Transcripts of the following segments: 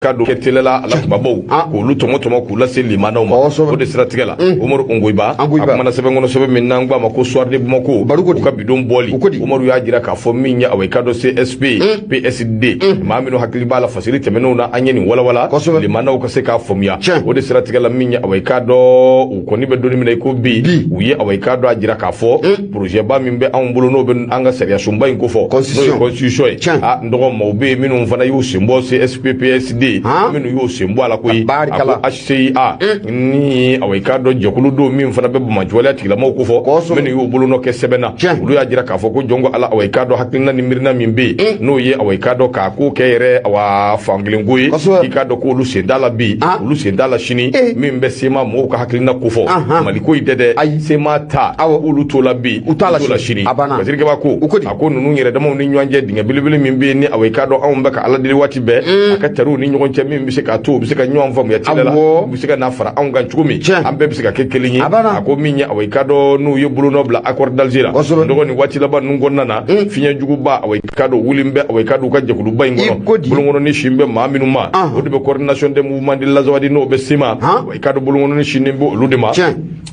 kado ketelela ala kubabaw k'olu tɔmɔ k'u lase limanaw ma o de siratigɛ la Umaru Ongoiba a kumana sɛbɛn kɔnɔ sɛbɛn min n'an k'a ma ko soir de Bamako u ka bidon bɔli Umaru y'a jira k'a fɔ min ye away kado CSP PSD maa minnu hakili b'a la fasiri tɛmɛnenw na an ye nin walawala limanaw ka se k'a faamuya o de siratigɛ la min ye away kado u kɔni bɛ donni minɛ i ko bi u ye away kado a jira k'a fɔ projet ba min bɛ anw bolo n'o bɛ an ka sariya sunba in ko fɔ n'o ye constitution ye a n dɔgɔ maaw bɛ yen minnu fana y'u sen bɔ CSP PSD minnu y'o sen bɔ a la koyi a ko HCIA ni away kado jɛkulu don min fana bɛ Bamajɔliya tigilamɔgɔw ko fɔ minnu y'o bolonɔ kɛ sɛbɛn na olu y'a jira k'a fɔ ko jɔn ko ala away kado hakilina ni miirina min bɛ yen n'o ye away kado k'a ko kɛ yɛrɛ awa fankelenko ye i k'a dɔn ko olu sen t'a la bi olu sen t'a la sini min bɛ sema mɔgɔw ka hakilina ko fɔ Mali ko in tɛ dɛ sema ta olu t'o la bi u t'a la sini Basirikɛba ko a ko ninnu yɛrɛ damaw ni ɲɔgɔn cɛ dingɛ belebele min bɛ yen ni away kado anw bɛ ka ala deli waati bɛɛ a ka tariw ni ɲɔgɔn cɛ min bɛ se k'a to u bɛ se ka ɲɔgɔn faamuya tɛlɛ la u bɛ se ka n'a fara anw kan cogo min an bɛɛ bɛ se ka kɛ kelen ye a ko min ye away kado n'u ye bolonɔ bila accord d'Alger la dɔgɔ ni waati laban ninnu kɔnɔna na fiɲɛ juguba away kado wuli bɛ away kado ka jɛkuluba in kɔnɔ bolonkɔnɔni sin bɛ maa minnu ma o de bɛ coordination des mouvements de l'Azawadi n'o bɛ sema away kado bolonkɔnɔni sinin bɛ olu de ma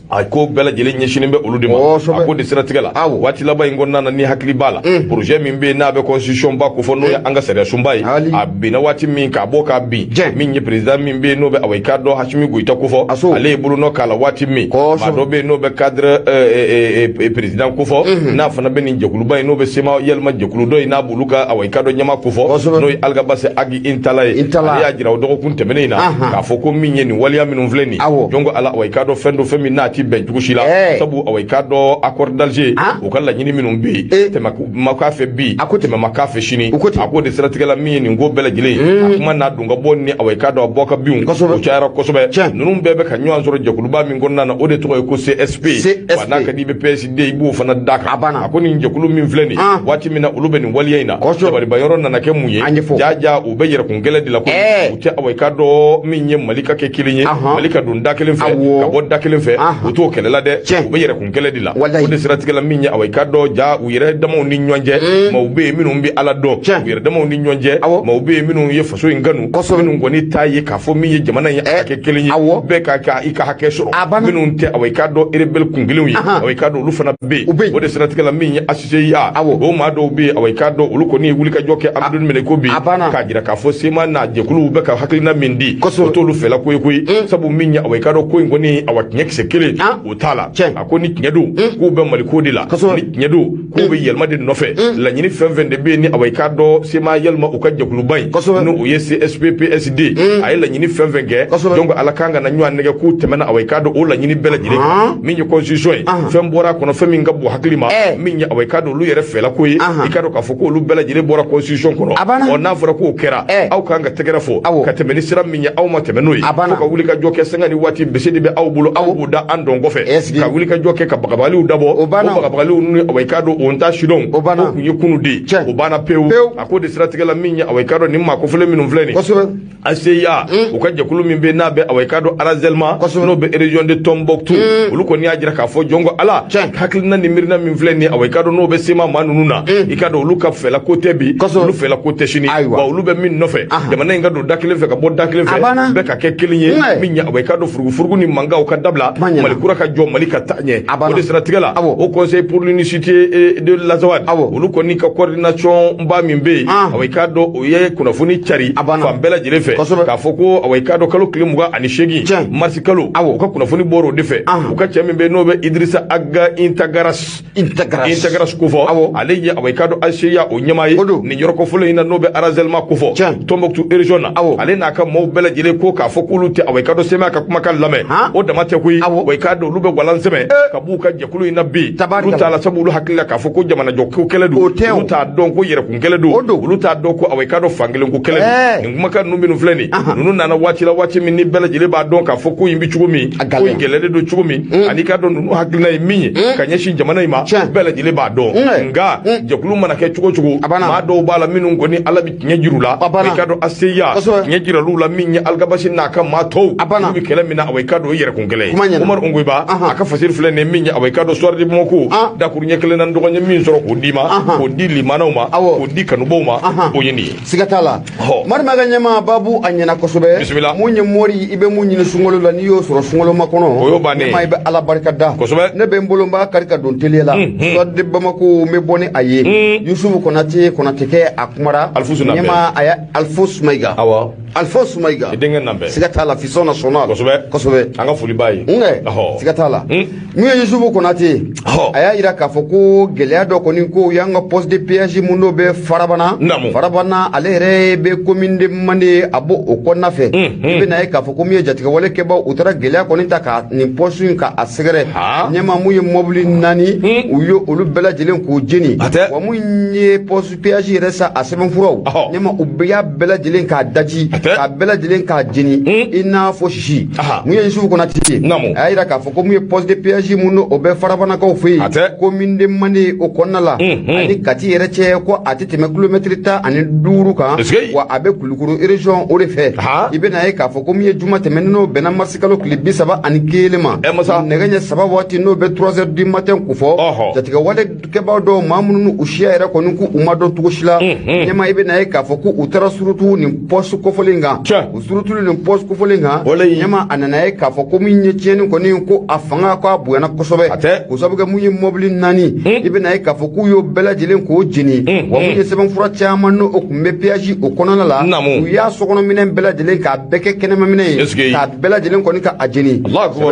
a ko bɛɛ lajɛlen ɲɛsinin bɛ olu de ma a ko de siratigɛ la waati laban in kɔnɔna na ni hakili b'a la projet min bɛ yen n'a bɛ constitution ba ko fɔ n'o ye an ka sariya sunba ye a binna waati min k'a bɔ k'a bin min ye président min bɛ yen n'o bɛ away kado Hasimi Goyita ko fɔ ale ye bolonɔ k'a la waati min maa dɔ bɛ yen n'o bɛ cadre président ko fɔ n'a fana bɛ nin jɛkuluba in n'o bɛ sema yɛlɛma jɛkulu dɔ in n'a b'olu ka away kado ɲɛma ko fɔ n'o ye Algabase Agi Intala ye ale y'a jira o dɔgɔkun tɛmɛnen in na k'a fɔ ko min ye nin waleya minnu filɛ nin jɔn ko ala away kado fɛn dɔ fɛn min n'a ti bɛn cogo si la sabu away kado accord d'Alger o ka laɲini minnu bɛ yen tɛmɛ ma k'a fɛ bi tɛmɛ ma k'a fɛ sini a ko de siratigɛ la min ye nin ko bɛɛ lajɛlen a kuma n'a dun ka bɔ ni away kado a bɔ ka binw o cayara kosɛbɛ ninnu bɛɛ bɛ ka ɲɔgɔn sɔrɔ jɛkuluba min kɔnɔna na o de tɔgɔ ye ko CSP wa n'a ka di i bɛ PSD i b'o fana da kan a ko nin jɛkulu min filɛ nin waati min na olu bɛ nin waleya in na dabalibayɔrɔ nana kɛ mun ye jaja u bɛ yɛrɛkun gɛlɛ de la ko u tɛ away kado min ye Mali ka kɛ kelen ye Mali ka don da kelen fɛ ka bɔ da kelen fɛ u t'o kɛlɛla dɛ u bɛ yɛrɛkun gɛlɛ de la o de siratigɛ la min ye away kado ja u yɛrɛ damaw ni ɲɔgɔn cɛ maaw bɛ yen minnu bɛ ala dɔn u yɛrɛ damaw ni ɲɔgɔn cɛ maaw bɛ yen minnu ye faso in kanu minnu kɔni t'a ye k'a fɔ min ye jamana in a ka kɛ kelen ye bɛɛ ka i ka hakɛ sɔrɔ minnu tɛ away kado rebelle kun kelenw ye away kado olu fana bɛ yen o de siratigɛ la min ye HCIA o maa dɔw bɛ yen away kado olu kɔni ye wulikajɔ kɛ an bɛ don minɛ ko bi k'a jira k'a fɔ sema n'a jɛkuluw bɛ ka hakilina min di o t'olu fɛla koyi sabu min ye away kado ko in kɔni awa tiɲɛ kisɛ kelen o t'a la a ko ni tiɲɛ don k'u bɛ Mali ko de la ni tiɲɛ don k'u bɛ yɛlɛma de nɔfɛ laɲini fɛn fɛn de bɛ yen ni away kado sema yɛlɛma u ka jɛkuluba in n'o ye CSP PSD a ye laɲini fɛn fɛn kɛ donc ala kan ka na ɲɔgɔn nɛgɛ k'u tɛmɛna away kado o laɲini bɛɛ lajɛlen kan min ye constitution ye fɛn bɔra a kɔnɔ fɛn min ka bon hakili ma min ye away kado olu yɛrɛ fɛla ko ye i ka dɔn k'a fɔ ko olu bɛɛ lajɛlen bɔra constitution kɔnɔ ɔ n'a fɔra k'o kɛra aw kan ka tɛgɛrɛ fɔ ka tɛmɛ ni sira min ye aw ma tɛmɛ n'o ye fo ka wuli ka jɔ kɛ sanga ni waati bese de bɛ aw bolo aw b'o da an dɔn kɔfɛ ka wuli ka jɔ kɛ ka bagabaliw dabɔ o bagabaliw ni away kado o n ta sidɔn o kun ye kunu de o banna pewu a ko de siratigɛ la min ye away kado ni maa kofɔlen minnu filɛ nin ACIA u ka jɛkulu min bɛ n'a bɛ away kado Arazelma n'o bɛ région de Tombouctou olu kɔni y'a jira k'a fɔ jɔn ko ala hakilina ni miirina min filɛ nin away kado n'o bɛ sema maa ninnu na i ka dɔn olu ka fɛla ko tɛ bi olu fɛla ko tɛ sini wa olu bɛ min nɔfɛ jamana in ka don da kelen fɛ ka bɔ da kelen fɛ bɛɛ ka kɛ kelen ye min ye away kado furugufurugu ni mankanw ka dabila Mali kura ka jɔ Mali ka taa ɲɛ o de siratigɛ la o conseil pour l'unicité de l'Azawad olu kɔni ka coordination ba min bɛ yen away kado o ye kunnafoni cari fan bɛɛ lajɛlen fɛ k'a fɔ ko away kado kalo tile 28 marisi kalo u ka kunnafoni bɔra o de fɛ u ka cɛ min bɛ n'o bɛ Idrissa Aga Intagaras ko fɔ ale ye away kado ACIA o ɲɛmaa ye nin yɔrɔ kɔfɔlɔ in na n'o bɛ Arazelma ko fɔ Tombouctou région na ale n'a ka maaw bɛɛ lajɛlen ko k'a fɔ k'olu tɛ away kado sema ka kumakan lamɛn o dama tɛ koyi away kado olu bɛ gwalan sɛbɛn ka b'u ka jɛkulu in na bi olu t'a la sabu olu hakili la k'a fɔ ko jamanajɔ ko kɛlɛ don olu t'a dɔn ko yɛrɛkun kɛlɛ don olu t'a dɔn ko away kado fankelen ko kɛlɛ don nin kumakan ninnu minnu filɛ nin ninnu nana waati la waati min ni bɛɛ lajɛlen b'a dɔn k'a fɔ ko in bɛ cogo min ko in gɛlɛyalen don cogo min ani k'a dɔn ninnu hakilina ye min ye ka ɲɛsin jamana in ma bɛɛ lajɛlen b'a dɔn nka jɛkulu mana kɛ cogo cogo maa dɔw b'a la minnu kɔni ala bɛ tiɲɛ jiru la away kado ACIA tiɲɛ jiral'u la min ye Algabasi n'a ka maa tɔw olu bɛ kɛlɛ min na away kado o ye yɛrɛkun kɛlɛ ye Umaru Ongoiba a ka fasiri filɛ nin min ye away kado soir de Bamako dakuru ɲɛ kelen na dɔgɔ ɲɛ min sɔrɔ k'o d'i ma k'o di limanaw ma k'o di kanubaw ma o ye nin ye siga t'a la Mari Maga ɲɛma babu babu anyana kosobe munye mori ibe munye sungolo la niyo soro sungolo makono ma ibe ala barka da ne be mbolomba karika don telela so de bamako me boni aye Yusuf Konate ke akumara nyema aya Alfos Maiga awa Alfos Maiga edenga nambe sigatala fiso national kosobe anga fuli bayi sigatala muye Yusuf Konate aya ira kafoko gelea do koni ko yanga poste de péage mundo be farabana ale re be commune de mande abo okonna fe be na kafoko muye jatika wale ke ba utara gelea koni ta ka ni poste ka asegere nyema muye mobili nani uyo olu bela jelen ko jeni wa munye poste péage resa aseben furo nyema ubiya bela jelen ka daji ka bela jelen ka jeni ina fo shishi muye Yusuf Konate aya ira kafoko muye poste de péage mundo obe farabana ko fe commune de mande okonna la ani kati yere che ko atiteme kilometre ta ani duru kan wa abe kulukuru region o de fe ibe na ka fo ko mi juma temenno bena marsikalo klibi saba ani kelema neganya saba wati no be 3h du matin ku fo jatiga wale ke ba do mamunu ushiya yere ko nku umado tugoshila nyema ibe na ka fo ko utara surutu ni post ko folinga usurutu ni post ko folinga nyema anana ka fo ko mi nyecheni ko ni ko afanga ko abuana kosobe kosobe ga muyi mobile nani ibe na ka fo ko yo bela jelen ko jini wa munye seben fura chama no okumbe piaji okonana la uya sokono minen bela jelen ka beke kenema minen ka bela jelen ko ni ka ajini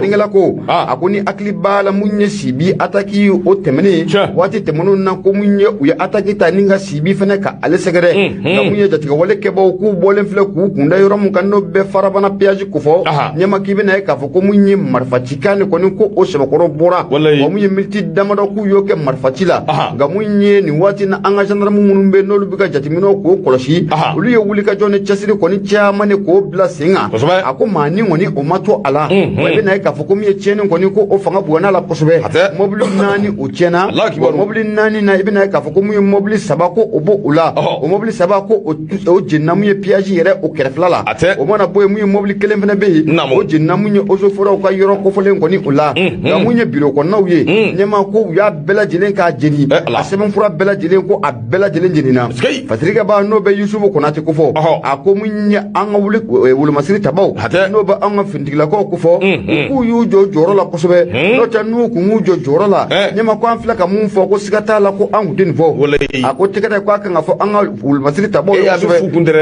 ngala ko akoni akli bala munye sibi ataki o temene wati temono na ko munye uya ataki ta ninga sibi fene ka ale segere na munye jatiga wale ke ba ku bolen fle ku kunda yoro mun kan no be farabana piaji ku fo nyama kibe na ka fo ko munye marfatikane ko ni ko o sebe ko bora wa munye milti damado ku yo ke marfatila ga munye ni wati na anga gendarme munum be no lubiga jatimino ko koloshi ulu ye wuli ka jone chasiri ko ni chama ne ko bla singa ako mani ngoni o mato ala wa be na ka fo ko mi chene ko ni ko o fanga buwana la kosobe mobile nani o chena mobile nani na ibe na ka fo ko mi mobile sabako obo ula o mobile sabako o jinna mu ye piage yere o kerflala o mona boy mu mobile kelen fena be o jinna mu o zo fora ko yoro ko folen ko ni ula ga mu nye biro ko nawye nyema ko ya bela jilen ka jeni aseben fura bela jilen ko a bela jilen jenina fatriga ba no be Yusuf Konate ko fo ako munya anga wuli masiri tabaw no ba anga findigla ko ko fo ku yu joro la kosobe no ta nu ku mu joro la nyema ko amfla ka mu fo ko sigata la ko angu den fo ako tikata ko aka fo anga wuli masiri tabaw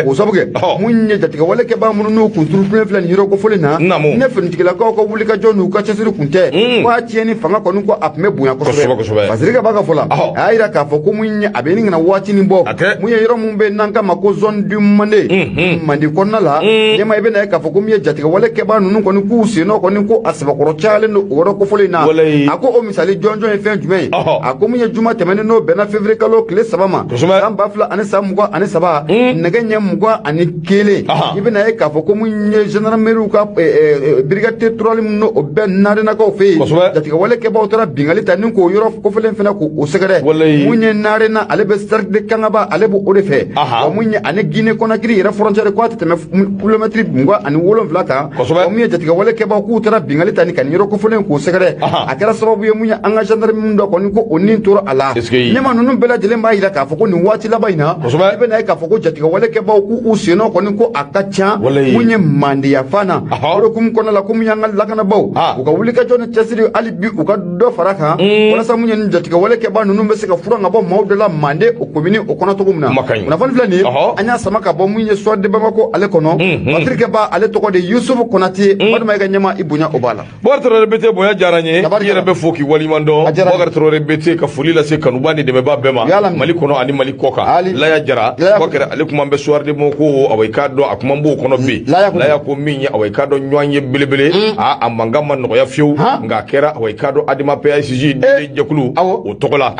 ko sobuge munya jatiga wala ke ba mu no ku turu plan hiro ko folena ne findigla ko ko wuli ka jonu ka chesiri kunte ko atieni fanga ko nu ko apme buya ko sobe fatriga ba ka fola ayira ka fo ko munya abeni ngana wati ni bo munya yiro mumbe nanka mako zone du mande mandi konna la nyema ibe na ka fo ko munya jatiga wala ke ba nunu ko ni ku sino ko ni ko asaba ko chale no woro ko folena ako o misali jonjo en fin juin ako munya juma temene no bena février kalo kle sabama am bafla ani samugo ani saba naganya mugo ani kele ibe na ka fo ko munya general meru ka brigade trolim no ben nare na ko fe jatiga wala ke ba otora bingali tanin ko yoro ko folen fena ko o segere munye nare na ale be stark de kangaba ale bo o de fe o munye ane Guinée Conakry ira frontière ko teme kilometre ngwa ani wolon flata o munye jatiga wala ke ba ku tara bingali tani kan yoro ko folen ko segere akara sababu ye munye anga gendarme ndo ko ni ko onin toro ala nyama nunu bela jele mba ila ka foko ni wati la baina ibe na ka foko jatiga wala ke ba ku usino ko ni ko akacha munye mandi ya fana o kum ko na la kum yanga la kana baw ko ka wuli ka jone chasiri ali bi o ka do faraka wala sa munye jatiga wala ke ba nunu be se ka fura ngabo mawdala mande o komini o kona to gumna na fan flani anya samaka bo munye so de bamako ale kono patrike ba ale to ko de Yusuf Konate maduma ga nyama ibunya obala bortoro rebete boya jaranye yere be foki wali mando bogartoro rebete ka fulila se kanu bani de be ba bema mali kono ani mali koka la ya jara bokere ale kuma be soirde mo ko awai kado akuma mbo kono bi la ya ko minya awai kado nywanye belebele amanga man no ya fiu nga kera awai kado adima PICG de jekulu o tokola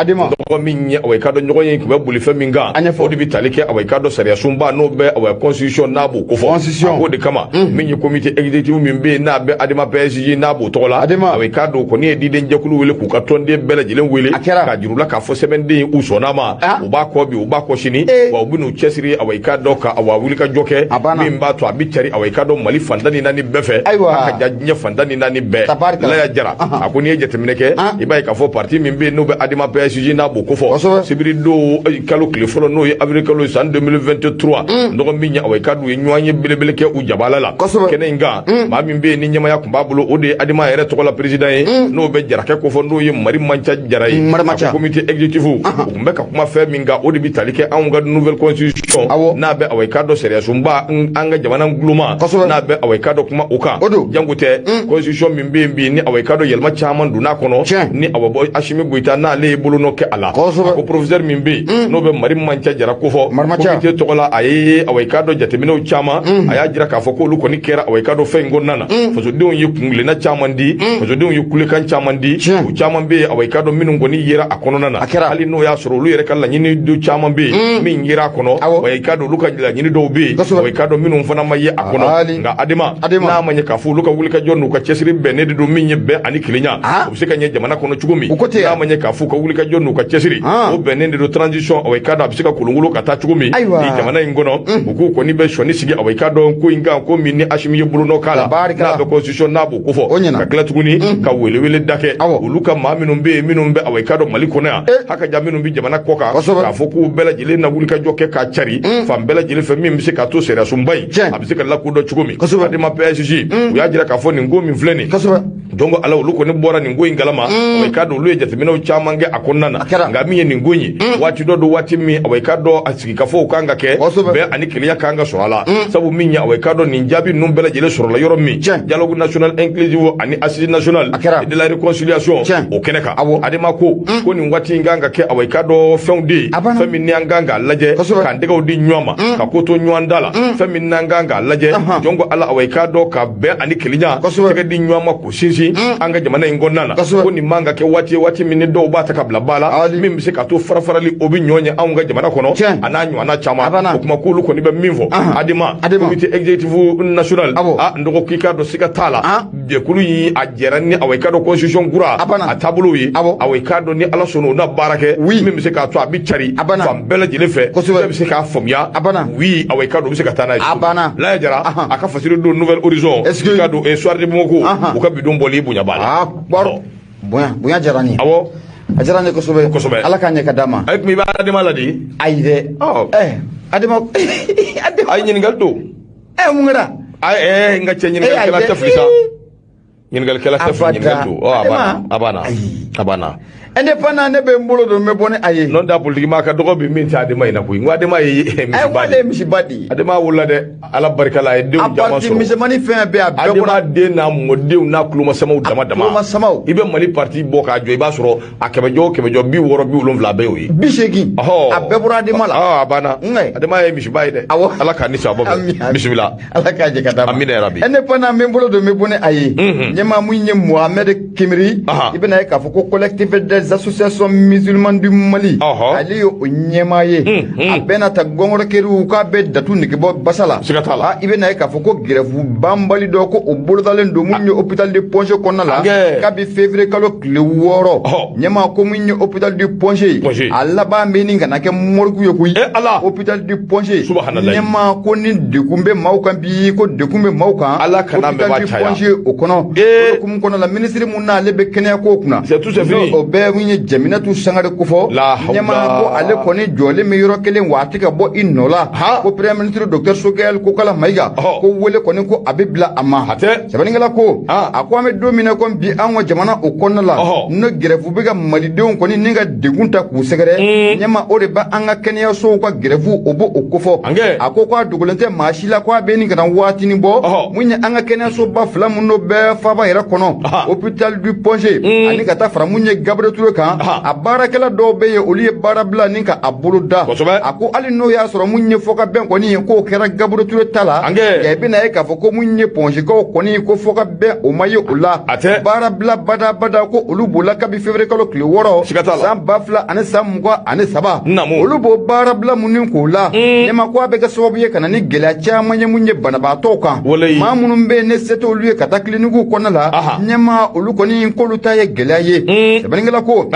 ko minya awai kado nyoye ko be buli feminga o de bitalike awai kado sariya sumba no be awai constitution na bo ko fo ko de kama minyi comité executive min be na be adima PSG na bo tokola awai kado ko ne di den jekulu wele ku ka tonde bela jilen wele ka jirula ka fo semende usona ma o ba ko bi o ba ko shini wa obinu chesiri awai kado ka awa wuli ka joke kɛ min b'a to a bi cari away ka dɔn Mali fandani nani bɛɛ fɛ ka diɲɛ fandani nani bɛɛ Laya Jara a ko n'i ye jateminɛ kɛ i b'a ye k'a fɔ parti min bɛ yen n'o bɛ Adama PSG n'a b'o ko fɔ sibiri don kalo tile fɔlɔ n'o ye avril kalo san 2023 nɔgɔ min ye away ka d'u ye ɲɔgɔn ye belebele kɛ u jabala la kɛnɛ in kan maa min bɛ yen ni ɲɛmaya tun b'a bolo o de ye Adama yɛrɛ tɔgɔ la président ye n'o bɛ Jarakɛ ko fɔ n'o ye Mariamaca Jara ye a comité exécutif u tun bɛ ka kuma fɛn min kan o de bɛ tali kɛ anw ka nouvelle constitution n'a bɛ away ka dɔ sariyasunba an ka jamana guloma n'a bɛ away ka dɔ kuma o kan jango tɛ constitution min bɛ yen bi ni away ka dɔ yɛlɛma caman donna kɔnɔ ni awa bɔ Asimi Goita n'ale ye bolonɔ kɛ a la ko professeur min bɛ yen n'o bɛ Mariamaca Jara ko fɔ comité tɔgɔ la a ye away ka dɔ jateminɛw caman a y'a jira k'a fɔ k'olu kɔni kɛra away ka dɔ fɛn in kɔnɔna na fasodenw ye kungilenna caman di fasodenw ye kulekan caman di u caman bɛ yen away ka dɔ minnu kɔni yera a kɔnɔna na hali n'o y'a sɔrɔ olu yɛrɛ ka laɲini do caman bɛ yen min yera a kɔnɔ away ka dɔ olu ka laɲini dɔw bɛ yen away ka dɔ minnu fana ma ye a kɔnɔ nka Adama n'a ma ɲɛ k'a fɔ olu ka wulikajɔ n'u ka cɛsiri bɛnnen de don min ye bɛn ani kelenya o bɛ se ka ɲɛ jamana kɔnɔ cogo min n'a ma ɲɛ k'a fɔ u ka wulikajɔ n'u ka cɛsiri o bɛnnen de don transition away ka dɔ a bɛ se ka kolonkolon ka taa cogo min ni jamana in kɔnɔ u k'u kɔni bɛ sɔnni sigi away ka dɔ ko in kan ko min ni Asimi ye bolonɔ k'a la n'a bɛ constitution n'a b'o ko fɔ ka tila tuguni ka welewele da kɛ olu ka maa minnu bɛ yen minnu bɛ away ka dɔ Mali kɔnɔ yan hakaja minnu bɛ jamana kɔ kan k'a fɔ k'u bɛɛ lajɛlen na wulikajɔ kɛ k'a cari fan bɛɛ lajɛlen fɛ min bɛ se k'a to sariyasunba in a bɛ se ka lakodɔn cogo min Adama PSG u y'a jira k'a fɔ nin ko min filɛ nin donc ala olu kɔni bɔra nin ko in kalama away ka dɔ olu ye jateminɛw caman kɛ a kɔnɔna na nka min ye nin ko in ye waati dɔ don waati min away ka dɔ a sigi ka fɔ o kan ka kɛ bɛn ani kelenya kan ka sɔrɔ a la sabu min ye away ka dɔ nin jaabi ninnu bɛɛ lajɛlen sɔrɔla yɔrɔ min dialogue national inclusive ani assise nationale de la réconciliation o kɛnɛ kan Adama ko nin waati in kan ka kɛ away ka dɔ fɛnw de ye fɛn min ni an kan k'a lajɛ k'an tɛgɛw di ɲɔgɔn ma ka ko to ɲɔgɔn da la fɛn min n'an kan k'a lajɛ jɔnko ala away ka dɔ ka bɛn ani kelenya tɛgɛ di ɲɔgɔn ma ko sinsin an ka jamana in kɔnɔna na ko nin man ka kɛ waati min ni dɔw b'a ta ka bila ba la min bɛ se ka to farafarali o bɛ ɲɔgɔn ye anw ka jamana kɔnɔ a n'a ɲɔgɔnna caman o kuma k'olu kɔni bɛ min fɔ Adama comité exécutif national n dɔgɔ k'i ka dɔn siga t'a la jɛkulu yi a jɛra ni away ka dɔ constitution kura a taabolo ye away ka dɔ ni ala sɔnna o na baara kɛ min bɛ se k'a to a bɛ cari fan bɛɛ lajɛlen fɛ bɛɛ bɛ se k'a faamuya away ka dɔ bɛ se ka taa n'a ye Laya Jara a ka fasiri don nouvelle horizon ka don soir de Bamako u ka bidon bɔli bonya b'a la bonya diyara n ye a diyara n ye kosɛbɛ ala k'a ɲɛ ka d'a ma a tun b'a Adama la de ayi dɛ Adama a ye ɲininkali don mun kɛra n ka cɛ ɲininkalikɛla tɛ fili sa ɲininkalikɛla tɛ fili ɲininkali don a banna indépendant ne bɛ n bolo don n bɛ bɔ ni a ye non t'a politique maa ka dɔgɔ bi min tɛ Adama in na koyi n ko Adama ye misiba de ye Adama wolola dɛ ala barika la a ye denw caman sɔrɔ a parti misɛnmanin fɛn bɛɛ a bɛɛ Adama den n'a mɔdenw n'a tulomafɛnw dama dama i bɛ Mali parti bɔ k'a jɔ i b'a sɔrɔ a 100 o 100 60 70 bɛɛ y'o ye 80 a bɛɛ bɔra Adama la a banna Adama ye misiba ye dɛ ala k'a ni sababa bɛɛ bisimila ala k'a jɛ ka d'a ma amina yarabi indépendant n bɛ n bolo don n bɛ bɔ ni a ye ɲɛmaa mun ye Mohamed Kimiri i bɛna ye k'a fɔ ko collectif des associations musulmanes du Mali ale ye o ɲɛmaa ye a bɛɛ na ta gɔngɔrɔkɛriw k'a bɛ datu negebɔ basa la i bɛna ye k'a fɔ ko grève banbali dɔ ko o bolodalen don mun ye hôpital de Poncé kɔnɔna la kabi février kalo tile 6 ɲɛmaa ko mun ye hôpital de Poncé a laban bɛ nin kana kɛ morgue ye koyi hôpital de Poncé ɲɛmaa ko ni degun bɛ maaw kan bi ko degun bɛ maaw kan hôpital de Poncé o kɔnɔ o hukumu kɔnɔ la ministre mun n'ale bɛ kɛnɛya ko kunna o bɛɛ mun ye Jaminatu Sangare ko fɔ ɲɛmaa ko ale kɔni jɔlen bɛ yɔrɔ kelen wa a tɛ ka bɔ i nɔ la ko premier ministre docteur Sogɛl Kokala Mayiga ko wele kɔni ko a bɛ bila a ma sɛbɛnnikɛla ko a ko an bɛ don min na ko bi an ka jamana o kɔnɔna la ne grève bɛ ka malidenw kɔni ni ka degun ta k'u sɛgɛrɛ ɲɛmaa o de bɛ an ka kɛnɛyasow ka grève o b'o o kofɔ a ko k'a dogolen tɛ maa si la ko a bɛ nin kana waatinin bɔ mun ye an ka kɛnɛyasoba 2 mun n'o bɛɛ faaba yɛrɛ kɔnɔ hôpital du Poncé ani ka taa fara mun ye Gabriel Touré kan a baarakɛla dɔw bɛ yen olu ye baara bila ni ka a bolo da a ko hali n'o y'a sɔrɔ mun ye fɔ ka bɛn kɔni ye k'o kɛra Gabriel Touré ta la i bɛna ye k'a fɔ ko mun ye Poncékaw kɔni ko fɔ ka bɛn o ma ye o la baara bila bada ko olu b'o la kabi février kalo tile 6 san 2000 ani san 23 olu b'o baara bila mun k'o la ɲɛmaa ko a bɛ kɛ sababu ye ka na ni gɛlɛya caman ye mun ye banabaatɔw kan maa minnu bɛ yen ne se t'olu ye ka taa clinique kɔnɔna la ɲɛmaa olu kɔni k'olu ta ye gɛlɛya ye sɛbɛnnikɛla ko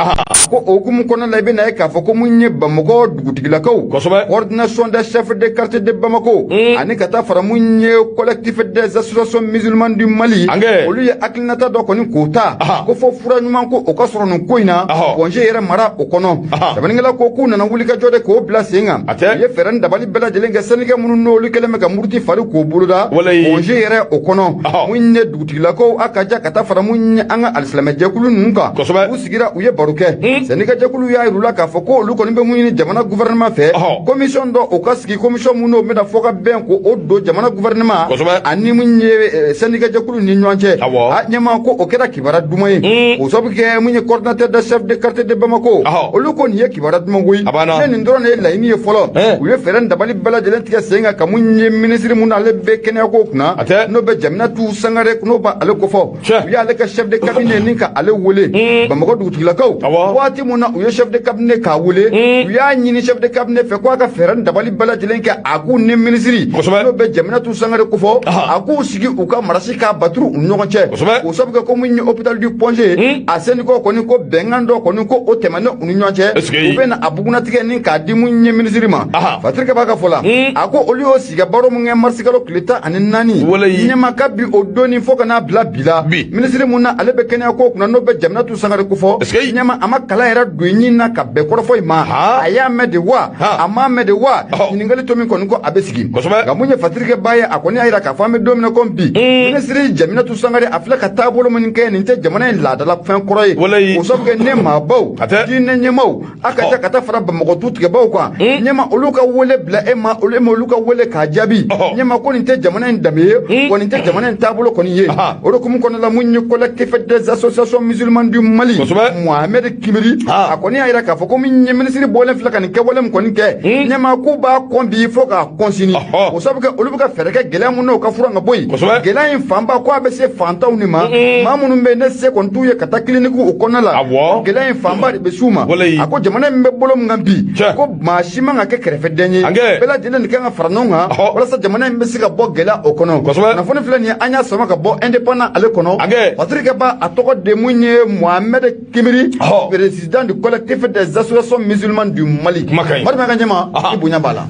ko okumu kɔnɔ la i bɛna ye k'a fɔ ko mun ye Bamakɔ dugutigilakaw coordination des chefs de quartier de Bamako ani ka taa fara mun ye collectif des associations musulmanes du Mali olu ye hakilinata dɔ kɔni k'o ta ko fɔ fura ɲuman ko o ka sɔrɔ nin ko in na congé yɛrɛ mara o kɔnɔ sɛbɛnnikɛla ko k'u nana wuli ka jɔ de k'o bila sen kan u ye fɛɛrɛ ni dabali bɛɛ lajɛlen kɛ sannikɛ minnu n'olu kɛlen bɛ ka muruti fari k'o boloda congé yɛrɛ o kɔnɔ mun ye dugutigilakaw a ka ja ka taa fara mun ye an ka alisilamɛjɛkulu ninnu kan u sigira u ye baro kɛ sannikɛjɛkulu y'a yir'u la k'a fɔ ko olu kɔni bɛ mun ɲini jamana gouvernement fɛ commission dɔ o ka sigi commission mun n'o bɛna fɔ ka bɛn ko o don jamana gouvernement ani mun ye sannikɛjɛkulu ni ɲɔgɔn cɛ a ɲɛma ko o kɛra kibaruya duman ye o sabu kɛ mun ye coordinateur des chefs de quartier de Bamako olu ko nin ye kibaruya duman koyi ne nin dɔrɔn de ye laɲini ye fɔlɔ u ye fɛɛrɛ ni dabali bɛɛ lajɛlen tigɛ sen kan ka mun ye ministre mun n'ale bɛ kɛnɛyako kunna n'o bɛ Jaminatu Sangare n'o b'ale kofɔ u y'ale ka chef de cabinet ni ka ale wele Bamakɔ dugutigilakaw waati mun na u ye chef de cabinet k'a wele u y'a ɲini chef de cabinet fɛ ko a ka fɛɛrɛ ni dabali bɛɛ lajɛlen kɛ a k'u ni ministre n'o bɛ Jaminatu Sangare kofɔ a k'u sigi u ka marasi k'a baturu u ni ɲɔgɔn cɛ o sabu kɛ ko mun ye hôpital du Pongé a senniko kɔni ko bɛnkan dɔ kɔni ko o tɛmɛnen u ni ɲɔgɔn cɛ u bɛ na a bugunatigɛ ni k'a di mun ye ministre ma Fatirikɛ b'a ka fɔ la a ko olu y'o sigi baro mun kɛ marisi kalo tile 14 ɲɛmaka bi o doni fo ka n'a bila bi la ministre mun na ale bɛ kɛnɛyako kunna n'o bɛ Jaminatu Sangare kofɔ ɲɛma a ma kalan yɛrɛ don ɲin na ka bɛn kɔrɔfɔ in ma a y'a mɛn de wa a m'a mɛn de wa ɲininkali to min kɔni ko a bɛ sigi nka mun ye Fatirikɛ ba ye a kɔni y'a jira k'a fɔ an bɛ don min na ko bi ministre Jaminatu Sangare a filɛ ka taabolo min kɛ nin tɛ jamana in laadala fɛn kɔrɔ ye o sabu kɛ ne maabaw diinɛ ɲɛmaw a ka ca ka taa fara Bamakɔ tutigɛbaw kan ɲɛma olu ka wele bila e ma olu ka wele k'a jaabi ɲɛma ko nin tɛ jamana in danbe ye wa nin tɛ jamana in taabolo kɔni ye o de hukumu kɔnɔna la mun ye collectif des associations musulmanes du Mali Mohamed Kimiri a kɔni y'a jira k'a fɔ ko min ye ministre bɔlen filɛ ka nin kɛwale min kɔni kɛ ɲɛma k'u b'a kɔn bi fo k'a kɔn sini o sabu kɛ olu bɛ ka fɛɛrɛ kɛ gɛlɛya mun n'o ka furan ka bɔ yen gɛlɛya in fanba ko a bɛ se fantanw ni ma maa minnu bɛ yen ne se kɔni t'u ye ka taa clinique o kɔnɔna la gɛlɛya in fanba de bɛ s'u ma a ko jamana min bɛ bolo min kan bi ko maa si man ka kɛ kɛrɛfɛden ye bɛɛ lajɛlen de kan ka fara ɲɔgɔn kan walasa jamana in bɛ se ka bɔ gɛlɛya o kɔnɔ kunnafoni filɛ nin ye an y'a sama ka bɔ indépendant ale kɔnɔ Fatirikɛ ba a tɔgɔ de mun ye Mohamed Kimiri président du collectif des associations musulmanes du Mali Marima ka ɲɛma i bonya b'a la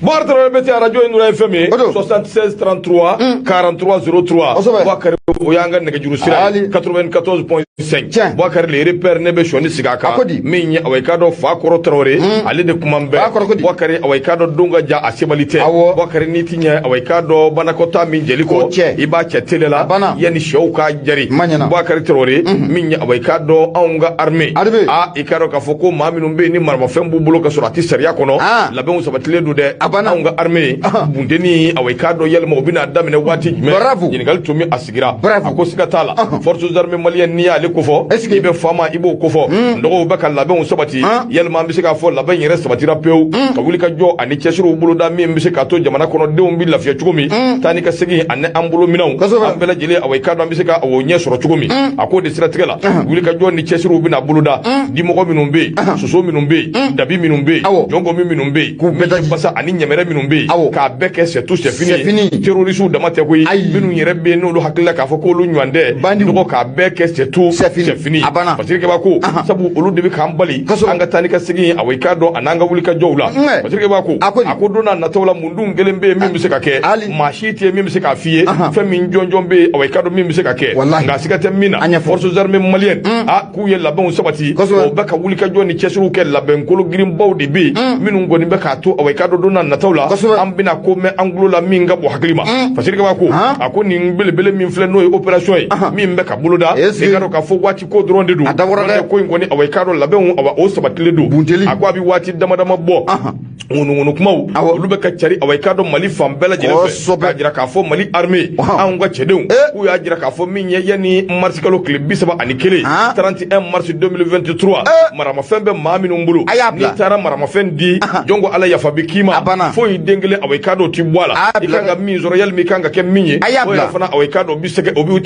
Bartolo bɛ radio Nura FM 76 33 43 03 Bakari o y'an ka nɛgɛjuru sira 94.5 Bakari le repère ne bɛ sɔni sigi a kan min ye awai ka dɔ fa kɔrɔ Traoré ale de kuma bɛ Bakari awai ka dɔ don ka ja a sebali tɛ Bakari n'i ti ɲɛ awai ka dɔ banakɔta min jeli kɔ i b'a cɛ tele la yanni sɛw ka jari Bakari Traoré min ye awai ka dɔ anw ka armée i ka dɔn k'a fɔ ko maa minnu bɛ yen ni maramafɛn b'u bolo ka sɔrɔ a tɛ sariya kɔnɔ labɛnw sabatilen don dɛ anw ka armée bundeni awai ka dɔ yɛlɛma u bɛna daminɛ waati jumɛn ɲininkali tun bɛ a sigira a ko siga t'a la forces armées maliennes n'i y'ale kofɔ i bɛ faama i b'o kofɔ dɔgɔw bɛ ka labɛnw sabati yɛlɛma an bɛ se k'a fɔ labɛn yɛrɛ sabatira pewu ka wuli ka jɔ ani cɛsiriw boloda min bɛ se k'a to jamana kɔnɔdenw bɛ lafiya cogo min taa ni ka segin ani an bolo minɛnw an bɛɛ lajɛlen awai ka dɔ an bɛ se ka o ɲɛ sɔrɔ cogo min a k'o de siratigɛ la wuli ka jɔ ni cɛsiriw bɛna boloda dimɔgɔ minnu bɛ yen soso minnu bɛ yen dabi minnu bɛ yen jɔnkomi minnu bɛ yen k'u bɛɛ basa ani ɲɛmɛrɛ minnu bɛ yen k'a bɛɛ kɛ sɛtu sɛfini ye terroriste dama tɛ koyi minnu yɛrɛ bɛ yen n'olu hakilila k'a fɔ k'olu ɲɔgɔn tɛ dɔgɔ k'a bɛɛ kɛ sɛtu sɛfini Fatirikɛ b'a ko sabu olu de bɛ k'an bali an ka taa ni ka segin awai ka dɔn a n'an ka wuli ka jɔw la Fatirikɛ b'a ko a ko don n'a nataw la mun dun kelen bɛ yen min bɛ se ka kɛ maa si tɛ yen min bɛ se k'a f'i ye fɛn min jɔnjɔn bɛ yen awai ka dɔn min bɛ se ka kɛ nka siga tɛ min na forces armées maliennes k'u ye labɛnw sabati o bɛ ka wuli ka jɔ ni cɛsiriw kɛ labɛn kolo girinbaw de bɛ yen minnu kɔni bɛ k'a to awai ka dɔn don n'a nataw la an bɛna ko mɛn an tulo la min ka bɔ hakili ma Fatirikɛ b'a ko a ko nin belebele min filɛ n'o ye opération ye min bɛ ka boloda i ka dɔn k'a fɔ waati ko dɔrɔn de don ko in kɔni awai ka dɔn labɛnw o sabatilen don a ko a bɛ waati dama dama bɔ ŋunuŋunu kumaw olu bɛ ka cari awai ka dɔn Mali fan bɛɛ lajɛlen fɛ k'a jira k'a fɔ Mali armée anw ka cɛdenw k'u y'a jira k'a fɔ min ye yanni mars kalo tile 31 31 mars 2023 maramafɛn bɛ maa minnu bolo n'i taara maramafɛn di jɔn ko Ala yafa bɛ k'i ma foyi den kelen awai ka dɔn ti bɔ a la i kan ka min sɔrɔ yalima i kan ka kɛ min ye o yɛrɛ fana awai ka dɔn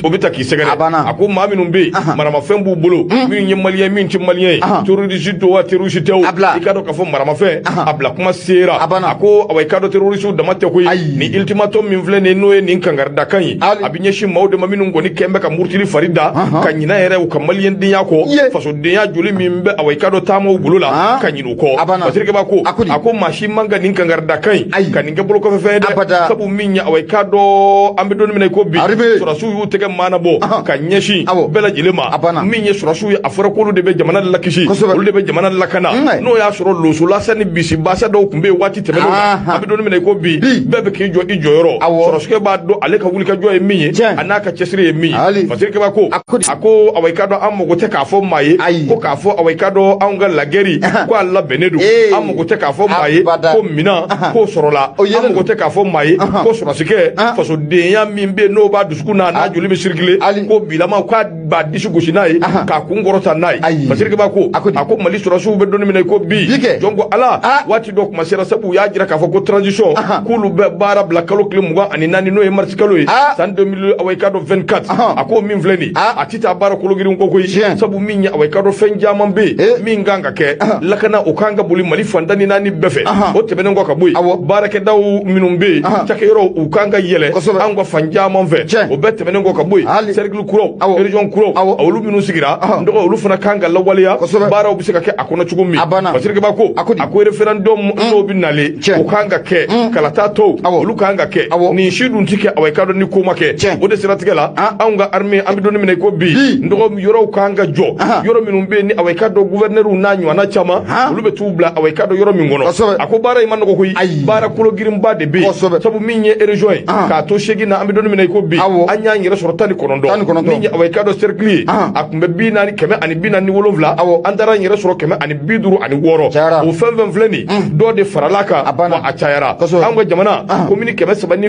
o bɛ ta k'i sɛgɛrɛ a ko maa minnu bɛ yen maramafɛn b'u bolo min ye maliyɛn min ti maliyɛn ye terroriste don wa terroriste tɛ o i ka dɔn k'a fɔ maramafɛn a bila kuma kuma sera ako awai kado terroristu da mate koy ni ultimatum min vle ne noye ni kangarda kan yi abinye shi mawde maminu ngoni kembe ka murtili farida kanyina yere u kamalien din yako faso din ya juli min be awai kado tamo gulula kanyinu ko basirke ba ko ako mashi manga nin kangarda kan kaninge bolo ko fefede sabu minya awai kado ambe don min ko bi surasu yu tege mana bo kanyeshi bela jilema minya surasu ya afra ko de be jamana lakishi ko de be jamana lakana no ya suro lo so lasani bisi basa do kumbe wati temelo ambe don min ko bi bebe ki jo ijo yoro surasu ke ba do ale ka wuli ka jo e minye anaka chesri e minye basirke ba ko ako awai kado ammo go te ka fo maye ko ka fo awai kado anga lageri ko alla benedu ammo go te ka fo maye ko mina ko sorola ammo go te ka fo maye ko sorasike faso deya mimbe no ba duskuna na juli be sirkile ko bilama ko ba disu goshinai ka kungorota nai basirke ba ko ako mali sorasu be doni mina ko bi jongo ala wati do kuma sera sabu ya jira ka fo ko transition kulu be bara bla kalo klimuga ani nani no e marsikalo san 2000 awai kado 24 ako min vleni atita bara kolo girin ko koy sabu min ya awai kado fen jaman be min ganga ke lakana o kanga buli mali fandani nani befe o tebenen go ka boy barake daw minum be take yoro o kanga yele angwa fanjaman ve o bette menen go ka boy cercle kuro region kuro awlu minu sigira ndo olu fana kanga lawaliya bara o bisika ke akona chugumi basirke ba ko ako referendum no binale o kanga ke kala tato olu kanga ke ni shidun tike awai kado ni ko make o de siratigala anga armée ambidoni minen ko bi ndo yoro kanga jo yoro minum be ni awai kado gouverneur nanyu ana chama olu be tubla awai kado yoro min gono ako bara iman ko koy bara kulo girim ba de be sabu minye rejoin ka to shegi na ambidoni minen ko bi anya nyere sortani konondo minye awai kado cercle akumbe bi nani keme ani bi nani wolovla andara nyere soro keme ani biduru ani woro o fenven fleni do de faralaka wa achayara anga jamana komini keme sabani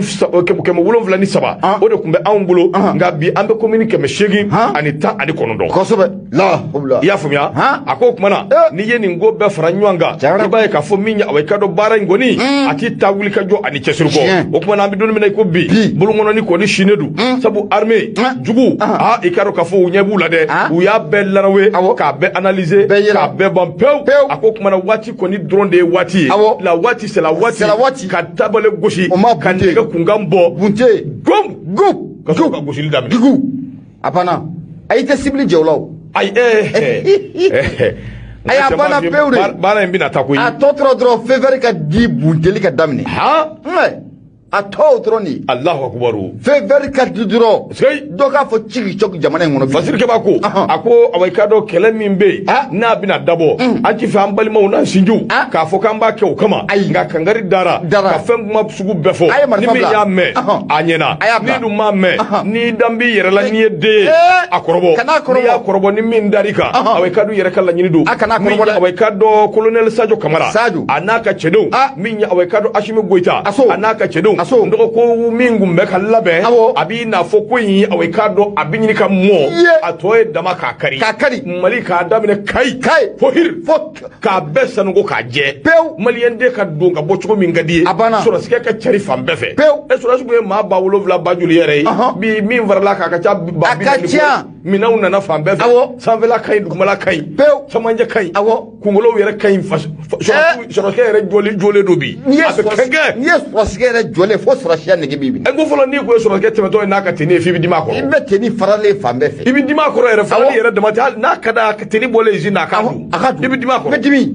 keme wolovla ni saba o de kumbe angulo nga bi ambe komini keme shegi ani ta ani konondo la ya fumya ako kumana ni yeni ngo be faranywanga ibaye ka fo minya awai kado bara ngoni ati tawuli ka jo ani chesirko o kumana ambi don mina ko bi bulu ngono ni ko ni shinedu sabu armée jugu ikaro ka fo nyebu la de u ya be larawe ka be analyser ka be bon pew ako kumana wati ko ni drone de wati la wati c'est la wati ka tabale goshi kan de kungambo bunte gum ka goshi lidam gugu apana ayite cible jewlaw ay ay apana pewre bana mbina takoyi a totro dro fever ka di bunteli ka damne a totro ni Allahu akbaru fever ka dudro do ka fo chigi chok jamana ngono fasir ke bako ako awai kado kele mimbe na bina dabo anti fa ambali mo na sinju ka fo kamba ke o kama nga kangari dara ka fem ma sugu befo ni mi ya me anyena ni du ma me ni dambi yere la ni de akorobo ni akorobo ni min darika awai kado yere kala nyini do awai kado colonel Sadio Kamara anaka chedo min ya awai kado Ashimi Goita anaka chedo ndo ko mingu mbeka labe abi na foko yi awai kado abinyi ka mo atoe dama kakari malika adamine kai fohir ka besa ngo ka je mali ende ka donga bochugo mingadi sura sike ka chari fambefe sura subu ma ba wolovla bajuli yere bi min varla ka ka ba mina una na fambefe sanvela kai dumala kai samanje kai kungolo yere kai sura sike yere jole dobi yes sike yere jole fo sura sike ngi bibi ngo folo ni ko sura sike temeto na ka teni fi bi dima ko ibe teni farale fambefe ibi dima ko yere farale yere de mati na kada ka teni bole jina ka ibi dima ko medimi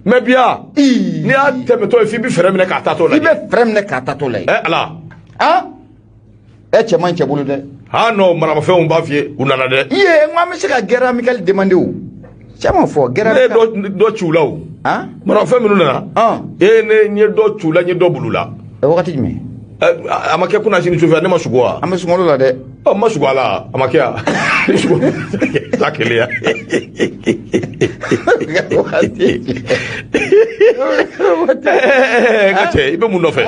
mebia ni a temeto fi bi fere mene ka tato la ibe fere mene ka tato la ala che manche bulu de no mara ma fe on ba fie unana de ye ngwa mi se ka guerre amical demander o chama fo guerre do chula o mara fe minu na ne ni do chula ni do bulula wakati jime amake kuna shini chuvia ne mashugwa amesungolo la de mashugwa la amake takelia gache ibe munofe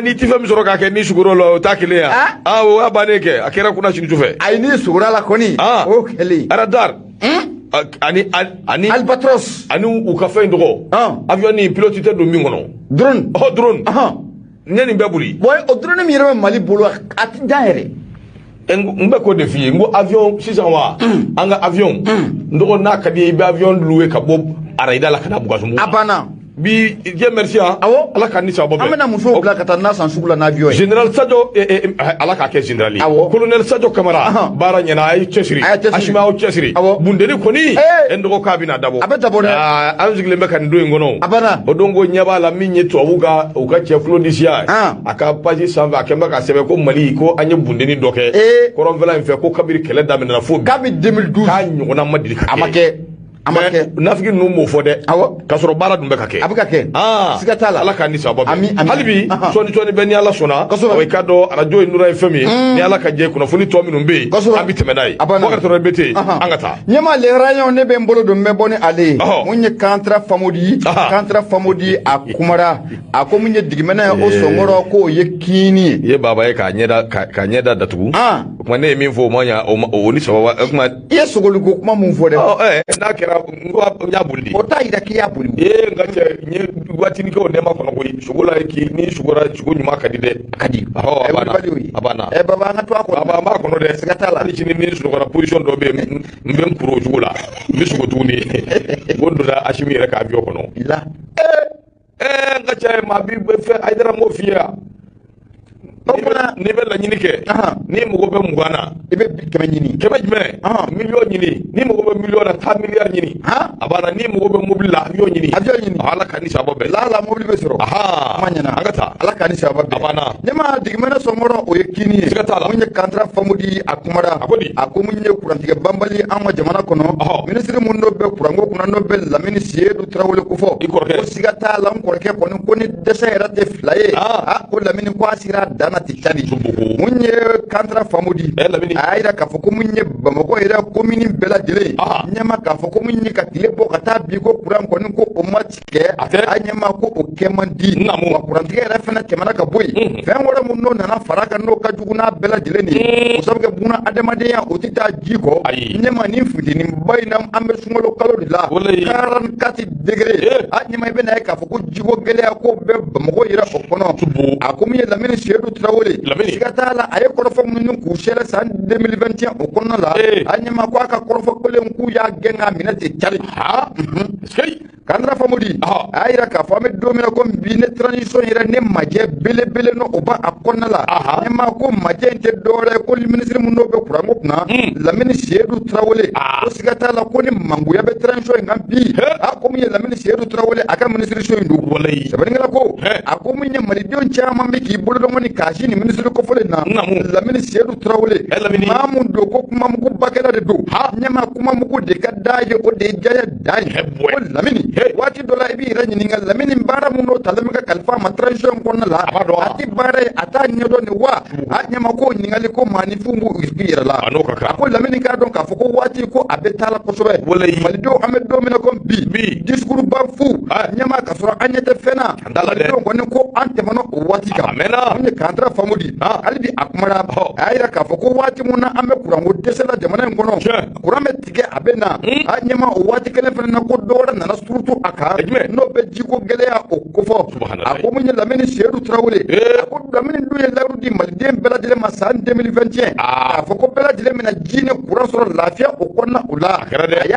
ni tifa misoro ka ke ni shuguro lo takelia o abaneke akera kuna shini chuve ai ni sugura la koni okeli radar ani albatros ani ukafe ndoko avion ni pilote te do mingono drone nyani mbebuli boy o drone mi yere mali bolo ati daire ngbe ko defi ngo avion sisan wa anga avion ndoko na kadi be avion loué ka bob araida la kana bugasumbu abana bi je merci ala ka ni sabo be amena muso bla kata na san sugula na avion General Sadio ala ka ke generali Colonel Sadio Camara bara nyana ay chesiri ashima o chesiri bundeni koni endo ka bina dabo abetabo de anzigle me kan do ngono abana odongo nyaba la minye to uga che flodisia aka paji samba kemba ka sebe ko mali ko anye bundeni doke koron vela mfe ko kabiri kele damina na fo kabi 2012 ka nyona madili ka amake nafiki no mo fode kasoro bara dum be ka ke abika ke sikatala ala kan ni sabo halibi soni be ni ala sona o kado radio Nura FM ni ala ka je kuna funi to minum be abi temedai ko ka to bete angata nyama le rayon ne be mbolo dum be boni ale munye kantra famodi akumara akomunye digimena o songoro ko yekini ye baba ye ka nyeda datugu kuma ne min fo manya o ni sababa kuma ye sogolu ko kuma mun fo de na kera nya bulli o ta ida ki ya bulli ngache nye watini ko ne ma kono ko sugula ki ni sugura sugu nyuma kadide kadi abana baba nga to ko baba ma kono de sikatala ni chini ni sugura position do be mbem kuro sugula mi sugu tuni gondo da ashimi re ka biyo kono ila ngache ma bi be fe aidara mo fiya ni be la nyini ke ni mo go be mugana ibe keme nyini million nyini ni mo go be million na 3 milliard nyini abana ni mo go be mobile la avion nyini ala kani sabo be la mobile be soro manyana angata ala kani sabo be abana nema digmena somoro o yekini munye kantra famudi akumara akomunye kurantige bambali anwa jamana kono ministre mundo be kurango kuna no be la ministre du trawole ko fo ko sigata lam ko ke kono koni desa erate flaye ko la mini ko asira dana tikani munye kantra famudi ayira ka foko munye bamako ira komini bela dile nyama ka foko munye ka tile bo kata bi ko kuran kono ko o matike anyama ko o kemandi wa kuran tige ira fena kemana ka boy fen wora munno nana faraka no ka juguna bela dile ni ko sabga buna adamade ya otita jiko nyama ni fudini bayna ambe sungolo kalo dila 44 degré anyama be na ka foko jigo gele ko be bamako ira ko kono akomi la mini shedu trawole sikatala ay korofo mun ku shela san 2021 o kono la anyama ko aka korofo kole ku ya genga minati chali skay kandra famudi ayira ka fami domina ko bine transition ira ne maje bele no oba akonna la anyama ko maje te dole ko ministre mun no be kurango kuna la mini shedu trawole o sikatala ko ni mangu ya be transition ngambi akomi la mini shedu trawole aka ministre so ndu sabengala ko akomi nya mari don chama me ki bolo do moni kashi ni ministre ko fole na la ministre du trawole mamu do ko kuma mu ko bakela de do nyama kuma mu ko de kadaje o de jaya dai la mini wati dola ibi ranyi ni ngal la mini bara mu no talama ka kalfa ma transition ko na la ati bara ata nyodo ni wa nyama ko ni ngal ko mani fungu ispira la ko la mini ka don ka foko wati ko abetala ko sobe mali do amed do mina ko bi discours ba fu nyama ka sura anyete fena do ko ni ko ante mano wati ka munye kantra famudi alibi akumara ayira ka foko wati muna ame kurango desela jamana ngono kurame tige abena anyema wati kele fena ko dora na surutu aka no be jiko gelea okofo akomunye lameni shedu trawole ko lameni do ye lawdi malde bela dile masan 2021 foko bela dile mena jine kurasoro lafia okonna ula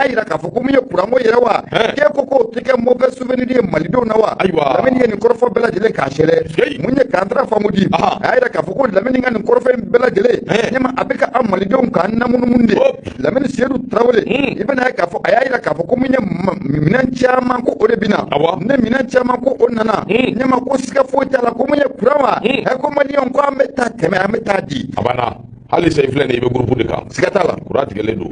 ayira ka foko munye kurango yerewa ke koko tike moga souvenir malido nawa lameni ni korfo bela dile ka shele munye kantra famudi ayira ka foko lameni ngani korfo bela dile nyama abeka amali don kan namun munde lameni shedu trawole ibana ka foko ayira ka foko munye minan chama ko ore bina ne minan chama ko onana nyama ko sika fo tala ko munye kurawa ko mali on ko ameta teme ameta di abana hali sai filene ibe groupe de kam sikatala kurati gele do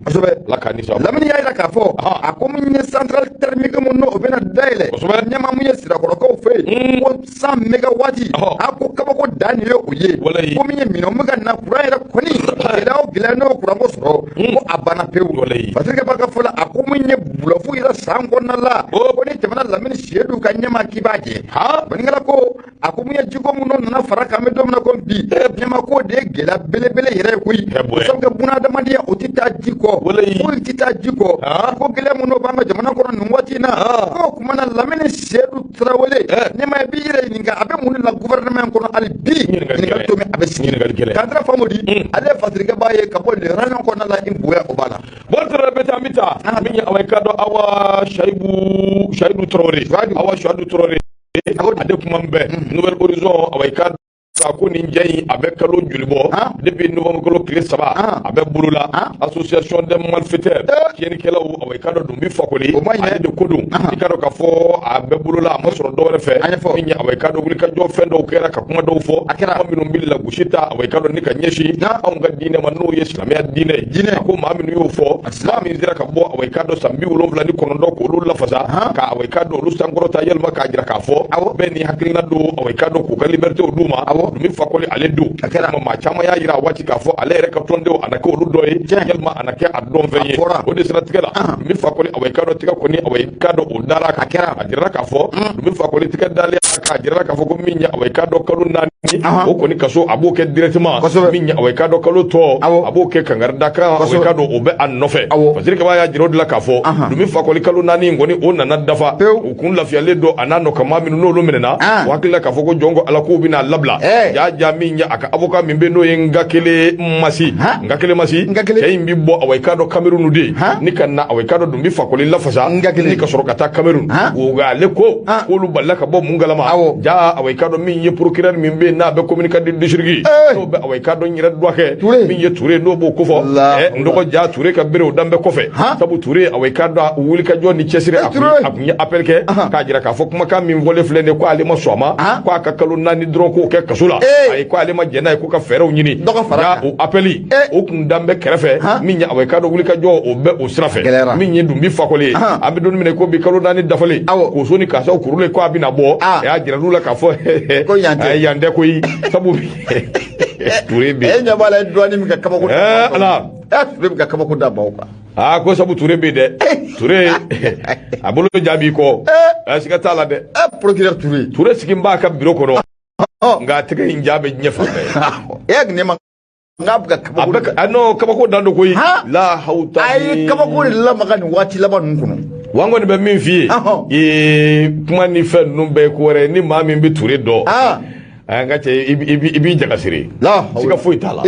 la kanisa lamini ya ila ka fo akomunye central thermique mon no bena daile nyama munye sira ko ko fe ko 100 megawati ako kaba ko dani yo oye ko munye mino muga na kura ira koni ila o gila no kura mo soro ko abana pewu fatika baka fola akomunye bulofu ira sango na la ko ni temana lamini shedu ka nyama kibaje baningala ko akomunye jigo muno na faraka me domna ko bi nyama ko de gela bele yɛrɛ koyi sabu kɛ buna adamadenya o tɛ taa ji kɔ foyi tɛ taa ji kɔ ko gɛlɛya minnu b'an ka jamana kɔnɔ nin waati in na ko kumana Lamini Seydou Traoré ne ma b'i yɛrɛ ɲininka a bɛ mun de la gouvernement kɔnɔ hali bi ɲininkali to min a bɛ sigi Kandra Famodi ale fasirikɛbaa ye ka bɔ le rayon kɔnɔna la i bonya o b'a la bon tere bɛ taa min ta min ye awɔ ka dɔn awa Shaibu Traoré awa Shaibu Traoré ade kuma bɛɛ Nouvelle Horizon awɔ ka ko nin jɛn a bɛ kalo joli bɔ depuis novembre kalo tile 3 a bɛ bolola association des malfaiteurs tiɲɛnikɛlaw awɔ ka dɔn dun bi fakoli ale de ko don i ka dɔn k'a fɔ a bɛ bolola a ma sɔrɔ dɔwɛrɛ fɛ min ye awɔ ka dɔn wulikajɔ fɛn dɔw kɛra ka kuma dɔw fɔ kuma minnu bɛ lagosi ta awɔ ka dɔn ni ka ɲɛsin anw ka diinɛ ma n'o ye silamɛya diinɛ ye a ko maa minnu y'o fɔ maa min sera ka bɔ awɔ ka dɔn san 79 k'olu lafasa ka awɔ ka dɔn olu sankɔrɔta yɛlɛma k'a jira k'a fɔ bɛɛ ni hakilina don awɔ ka dɔn k'u ka liberté d'u ma dumi fakoli ale don maa caman y'a yira waati k'a fɔ ale yɛrɛ ka tɔndenw a na kɛ olu dɔ ye yɛlɛma a na kɛ a dɔn fɛn ye o de siratigɛ la dumi fakoli awɔ ka dɔn tigɛ kɔni awɔ ka dɔn o dara a jirala k'a fɔ dumi fakoli tigɛ dalen k'a jirala k'a fɔ ko min ye awɔ ka dɔn kalo 4 o kɔni kaso a b'o kɛ directement min ye awɔ ka dɔn kalo tɔ a b'o kɛ kangarida kan awɔ ka dɔn o bɛ a nɔfɛ fasirikɛbaa y'a jira o de la k'a fɔ dumi fakoli kalo 4 in kɔni o nana dafa u kun lafiyalen don a n'a nɔkama minnu n'olu minɛna o hakili la k'a fɔ ko jɔn ko ala k'u bɛna labila ja min ye a ka avocat min bɛ n'o ye Ngakele Masi cɛ in bi bɔ awɔ ka dɔn Cameroun de ni ka na awɔ ka dɔn dun bi fakoli lafasa ni ka sɔrɔ ka taa Cameroun o ale ko k'olu balila ka bɔ mun galama ja awɔ ka dɔn min ye procureur min bɛ n'a bɛ communiquer district n'o bɛ awɔ ka dɔn yɛrɛ dɔ kɛ min ye Touré n'o b'o ko fɔ n dɔgɔ ja Touré ka bere o danbɛ kɔfɛ sabu Touré awɔ ka dɔn wulikajɔ ni cɛsiri a kun ye appel kɛ k'a jira k'a fɔ kumakan min fɔlen filɛ nin ye ko ale ma sɔn a ma ko a ka kalo 4 dɔrɔn k'o kɛ kaso la ayi ko ale ma jɛn n'a ye ko ka fɛɛrɛw ɲini ja o appeli o kun danbɛ kɛrɛfɛ min ye awɔ ka dɔn wulikajɔ o bɛ o sira fɛ min ye dun bi fakoli an bɛ don min ko bi kalo 4 dafalen k'o so ni kasaw kurule ko a bɛna bɔ a y'a jira n'u la k'a fɔ ko yan tɛ koyi sabu Touré bɛ yen. E ɲɛ b'a la douane min ka kabako da ala Touré bɛ ka kabako da baw kan ko sabu Touré bɛ dɛ Touré a bolo jaabi kɔ siga t'a la dɛ procureur Touré sigi n b'a ka bureau kɔnɔ nka a tɛgɛ in jaa bɛ diɲɛ fan bɛɛ ne ma n'a bɛ ka kabako non kabako dan do koyi la hawta a ye kabako de lamaga nin waati laban ninnu kɔnɔ wa n kɔni bɛ min f'i ye kuma ni fɛn ninnu bɛɛ ko wɛrɛ ni maa min bɛ Touré dɔn an ka cɛ i b'i jagasiri siga foyi t'a la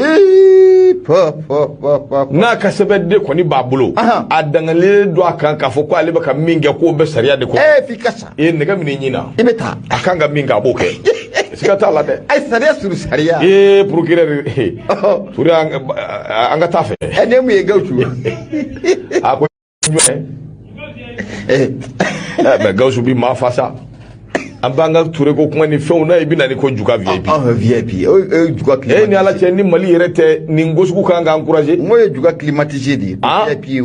n'a ka sɛbɛn de kɔni b'a bolo a dangalen don a kan k'a fɔ ko ale bɛ ka min kɛ k'o bɛ sariya de kɔnɔ f'i ka sa nɛgɛ min ɲin na i bɛ taa a kan ka min kɛ a b'o kɛ siga t'a la dɛ a ye sariya suru sariya procureur Touré an ka taa fɛ ne mun ye Gawusu a ko mais Gawusu bi maa fa sa an b'an ka Touré ko kuma ni fɛnw na i bɛ na ni ko juga VIP VIP o ye juga climatisé ni ala cɛ ni Mali yɛrɛ tɛ nin gosugu kan ka encourager n ko ye juga climatisé de VIP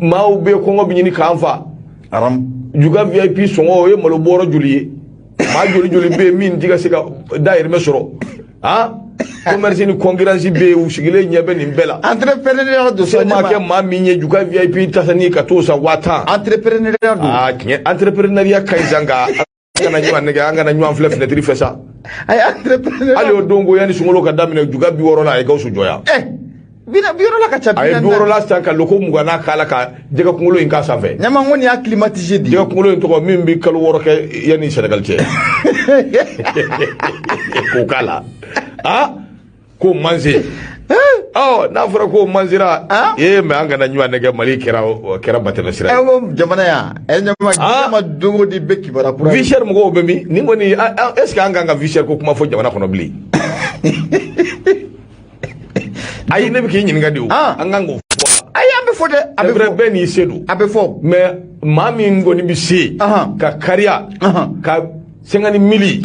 maaw bɛ kɔngɔ bɛ ɲini k'an fa juga VIP sɔngɔ o ye malo bɔrɔ joli ye maa joli bɛ yen min ti ka se ka dahirimɛ sɔrɔ commerce ni concurrence bɛ yen u sigilen ɲɛ bɛ nin bɛɛ la entrepreneur do so ma kɛ maa min ye juga VIP tasani ka t'o san 5000 entrepreneur do tiɲɛ entrepreneuriat ka ɲi san ka kana ɲuman nɛgɛ an kana ɲuman filɛ fenêtre fɛ sa ay entrepreneur hali o don ko yani sunkalo ka daminɛ juga 60 la ay Gawusu jɔya bina 60 la ka ca ay 60 la san ka loko mugana kala ka jɛgɛ kunkolo in ka sanfɛ ɲama ngoni ya climatisé di jɛgɛ kunkolo in tɔgɔ min bi kalo 6 kɛ yani Sénégal cɛ ko kala ko manze n'a fɔra ko manzira mais an kana ɲuman nɛgɛ Mali kɛra batɛmɛ sira ye jamana ya ɲama dongo di bɛ kibara kura vichère mɔgɔw bɛ min ni kɔni est ce que an kan ka vichère ko kuma fɔ jamana kɔnɔ bilen ayi ne bɛ k'i ɲininka de o an kan k'o fɔ ayi an bɛ fɔ dɛ a bɛ fɔ bɛɛ n'i se don a bɛ fɔ mais maa min kɔni bɛ se ka kariya ka 50 mili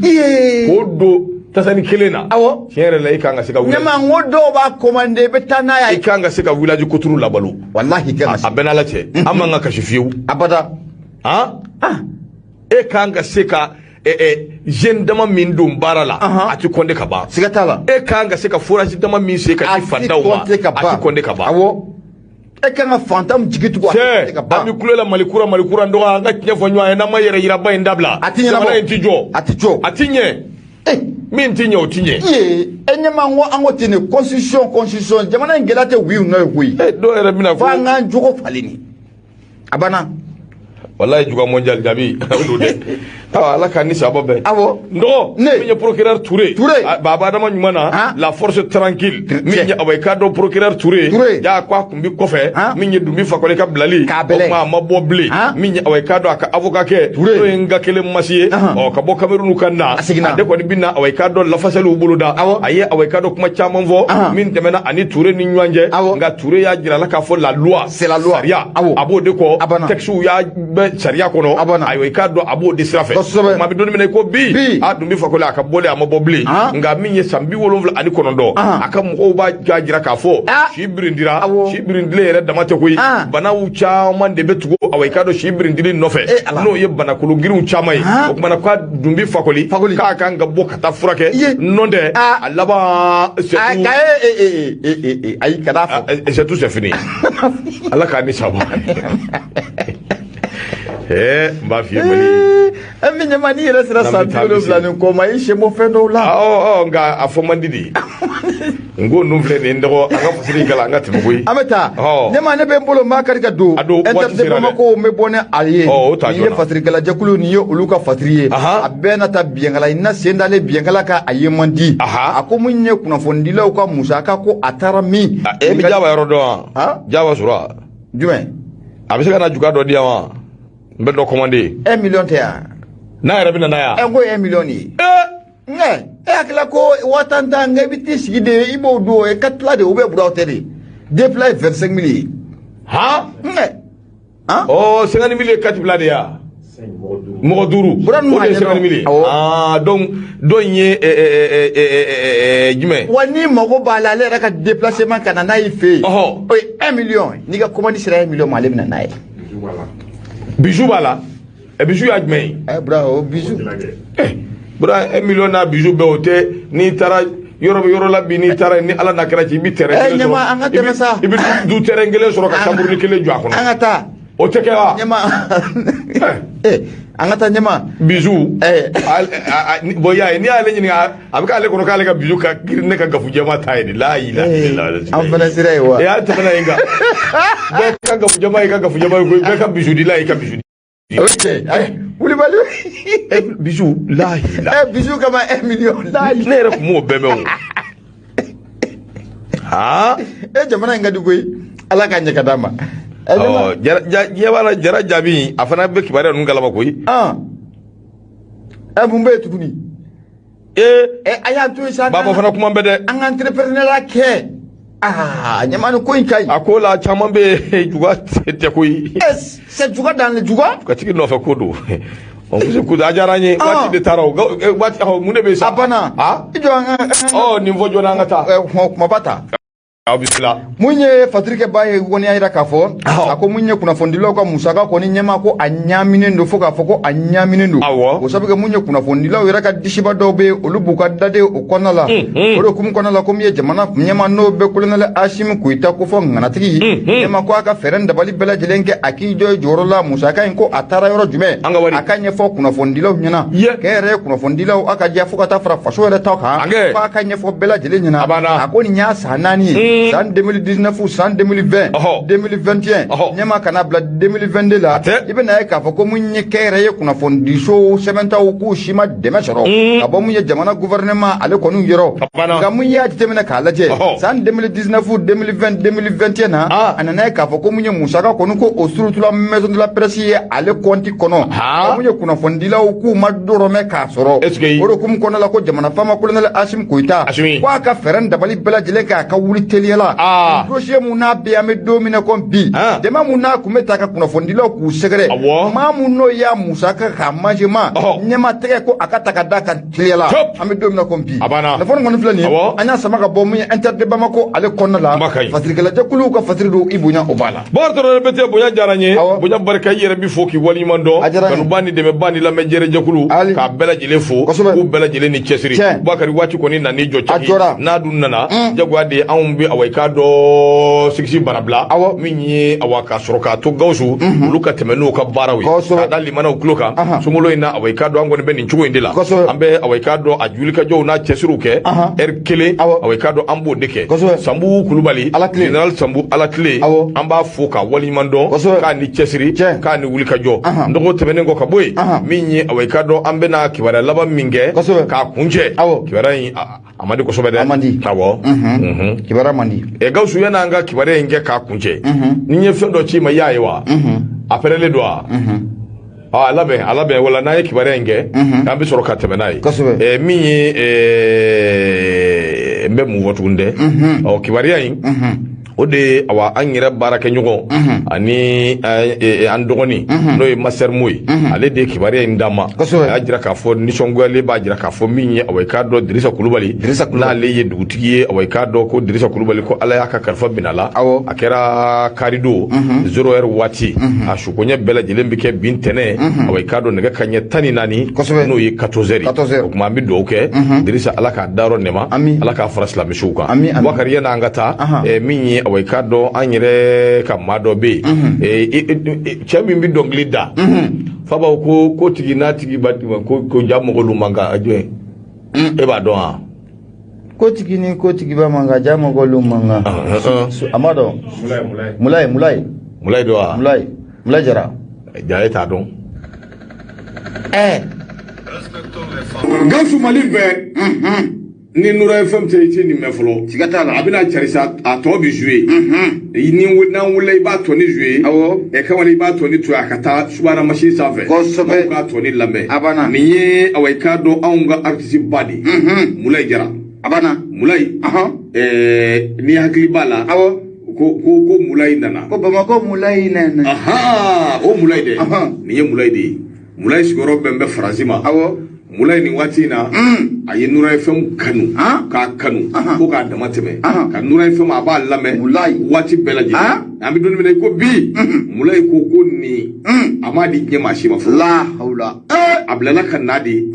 k'o don tasani kelen na awɔ tiɲɛ yɛrɛ la i kan ka se ka wuli ɲama n ko dɔw b'a commandé i bɛ taa n'a ye i kan ka se ka village koturu labalo wallahi kan a bɛɛ n'ala cɛ an man ka kasi fiyewu abada e kan ka se ka jeune dama min don baara la a ti compter ka ban siga t'a la e kan ka se ka forage dama min se ka di fantanw ma a ti compter ka ban awɔ e kan ka fantanw jigi tugu a ti compter ka ban an bɛ kulo la malikura n dɔgɔ an ka tiɲɛ fɔ ɲɔgɔn ye n'an ma yɛrɛ yiraba in dabila a ti ɲɛnabɔ jamana in ti jɔ a ti ɲɛ min ti ɲɛ o ti ɲɛ ɲɛma n ko an ko ten de constitution jamana in gɛlɛya tɛ wi n'o ye koyi dɔw yɛrɛ bɛna fo an k'an jogo faleni a banna wallahi juga mondial jabi do de ala ka ni sabo be awo ndo min ye procureur Touré baba dama nyumana la force tranquille min ye away ka do procureur Touré ja kwa kumbi kofe min ye dumbi fakole ka blali o ma mabo bli min ye away ka do aka avocat ke do nga kele masiye o ka bo Cameroun kanda de ko binna away ka do la fasalu buluda aye away ka do kuma chaman vo min demena ani Touré ni nyanje nga Touré ya jira la ka fo la loi c'est la loi abo de ko texte ya sharia kono ayo ka do abo de sirafe ma bi do mena ko bi dumbi fakole aka bole amabo bli nga min ye sambi wolonvla ani kono do aka mo ba jira ka fo shibirindira yere damate koyi bana wu chaman de betugo away ka do shibirindiri nofe no ye bana kulu giru chamai o kuma na kwa dumbi fakoli ka ka nga bo kata furake nonde alaba ay kadafo c'est tout c'est fini ala ka ni sabo mba fi mali mi nyama ni yere sira sabilo blani ko ma ishe mo fendo la nga afomandidi ngo numfle ne ndo anga fasiri kala anga tumugoyi ameta nyama ne be mbolo ma kadi ka do interde Bamako me bone allié ni ye fasiri kala jakulu ni ye oluka fasiriye abena ta biengala ina sendale biengala ka ayemandi ako munye kuna fondila ko musaka ko atara mi mi jawa yoro do jawa sura jume abisaka na juga do diawa mbe do commandé 1 million te ya na yara bina na ya ngo 1 million ni akila ko watanda ngabiti sigide ibo do e katla de obe bura hotel déploie 25 millions oh 50 millions katla de ya Mogoduru buran ma 50 millions donc donye jumé wani mago bala le raka déplacement kana na ife 1 million ni ga commande sera 1 million malem na nae bijou bala e bijou ya jumé bravo bijou bra 1 million na bijou be hote ni tara yoro la bi ni tara ni ala nakara ci bi tere nyama anga temesa ibi du tere ngele soro ka tambur ni kele jwa kono anga ta o teke wa nyama anga ta nyama bijou boya ni ale ni abika ale kono kale ka bijou ka kirne ka gafu jama tay la ilaha illallah am fana sire wa ya ta fana inga be ka gafu jama ko be ka bijou di la ka bijou ok wuli balu bijou la ilaha bijou kama 1 million la ne rek mo beme o jamana ngadi koy ala ka nyaka dama jara jabi afana be kibare nun galama koy bumbe tukuni aya to isa baba fana kuma bede an entrepreneur ake nyamano koy kai akola chama be juga te koy c'est juga dans le juga ka tigi no fa kodo on vous écoute ajaranye wati de taraw wati mune be sa abana ijo niveau jona ngata kuma bata abisla munye fatrike baye woni ayira kafo ako munye kuna fondilo ko musaka ko ni nyema ko anyamine ndo foka foko anyamine ndo o sabuke munye kuna fondilo yira ka dishiba dobe olubuka dade o konala o kum konala ko miye jamana nyema no be kulonale ashim kuita ko fo ngana tigi nyema ko aka ferenda bali bela jelenke akijo jorola musaka ko atara yoro jume akanye fo kuna fondilo nyana kere kuna fondilo aka ja foka ta fra fasho le taka ko akanye fo bela jelenya ako ni nya sanani san 2019 ou san 2020 2021 nyama kana bla 2022 la ibe na ka fa ko munye kere ye kuna fondisho sementa ku shima demesoro abo munye jamana gouvernement ale ko nu yero ga munye atemena ka laje san 2019 ou 2020 2021 na anana ka fa ko munye musaka ko nu ko osurutula maison de la presse ale konti kono munye kuna fondila ku madoro me ka soro oro kum kono la ko jamana fama colonel Ashim Koita kwa ka ferenda bali bela jele ka wuli yala dossier muna be ame domine kon bi dema muna kumeta ka kuna fondilo ku segere ma muno ya musaka ka majema nyema tege ko akata ka daka tilela ame domine kon bi na fon ngon flani anya sama ka bomu interde Bamako ale konna la fasiri kala jakulu ka fasiri do ibunya obala bortoro bete bunya jaranye bunya barka yere bi foki wali mando kanu bani de me bani la me jere jakulu ka bela jile fo ku bela jile ni chesiri bakari wati ko ni na ni jo chaki na dun nana jagwa de an bi awai ka dɔ sigisi barabila min ye awa ka sɔrɔ k'a to Gawusu olu ka tɛmɛ n'o ka baaraw ye ka da limanaw tulo kan sunkalo in na awai ka dɔ an kɔni bɛ nin cogo in de la an bɛ awai ka dɔ a julikajɔw n'a cɛsiriw kɛ heure 1 awai ka dɔ an b'o de kɛ Sambu Kulubali Général Sambu Alakile an b'a fo ka waliɲuman dɔn k'a ni cɛsiri k'a ni wulikajɔ nɔgɔ tɛmɛnen kɔ ka bɔ yen min ye awai ka dɔ an bɛna kibaruya laban min kɛ k'a kuncɛ kibaruya in a man di kosɛbɛ dɛ awɔ kibaruya man di Gawusu yanni an ka kibaruya in kɛ k'a kuncɛ ni n ye fɛn dɔ ci ma i y'a ye wa a pɛrɛlen don wa a labɛn wala n'an ye kibaruya in kɛ k'an bɛ sɔrɔ ka tɛmɛ n'a ye min ye n bɛ mun fɔ tuguni dɛ kibaruya in o de awa an yɛrɛ baarakɛ ɲɔgɔn ani an dɔgɔnin n'o ye Master Mo ye ale de ye kibaruya in d'an ma a y'a jira k'a fɔ nisɔngoyalen b'a jira k'a fɔ min ye awai ka dɔ Dirisa Kulubali n'ale ye dugutigi ye awai ka dɔ ko Dirisa Kulubali ko Ala y'a ka kalifa minɛ a la a kɛra karido 0 heure waati a sukoɲɛ bɛɛ lajɛlen bɛ kɛ bin tɛnɛ awai ka dɔ nɛgɛ kaɲɛ 14 n'o ye 14 heures o tuma an bɛ dugawu kɛ Dirisa Ala k'a dayɔrɔ nɛma Ala k'a fara silamɛsuw kan Bubakari yanni an ka taa min ye awai ka dɔn an yɛrɛ ka maa dɔ bɛ yen cɛ min bɛ dɔnkili da fa b'aw ko tigi n'a tigi b'a di ma ko ja mɔgɔlu man kan a jɔn e b'a dɔn wa ko tigi ni ko tigi b'a man kan ja mɔgɔlu man kan a ma dɔn Mulaye dɔn wa Mulaye Jara ja e t'a dɔn Gawusu Mali bɛɛ ni Nura FM tɛ ci nin mɛn fɔlɔ siga t'a la a bɛna carisa a tɔ bɛ jouer ni n'an wulila i b'a tɔ ni jouer kawale i b'a tɔ ni to a ka taa subahana machine sanfɛ kosɛbɛ k'a tɔ ni lamɛn a banna nin ye awai ka dɔn anw ka artiste ba de Mulaye Jara a banna Mulaye ni hakili b'a la ko Mulaye nana ko Bamako Mulaye nana o Mulaye dɛ nin ye Mulaye de ye Mulaye sigiyɔrɔ bɛn bɛ Faransi ma Mulaye nin waati in na a ye Nura FM kanu k'a kanu ko k'a dama tɛmɛ ka Nura FM a b'a lamɛn waati bɛɛ lajɛlen an bɛ don min na ko bi Mulaye ko nin a m'a di diɲɛ maa si ma fɔlɔ a bilala ka na de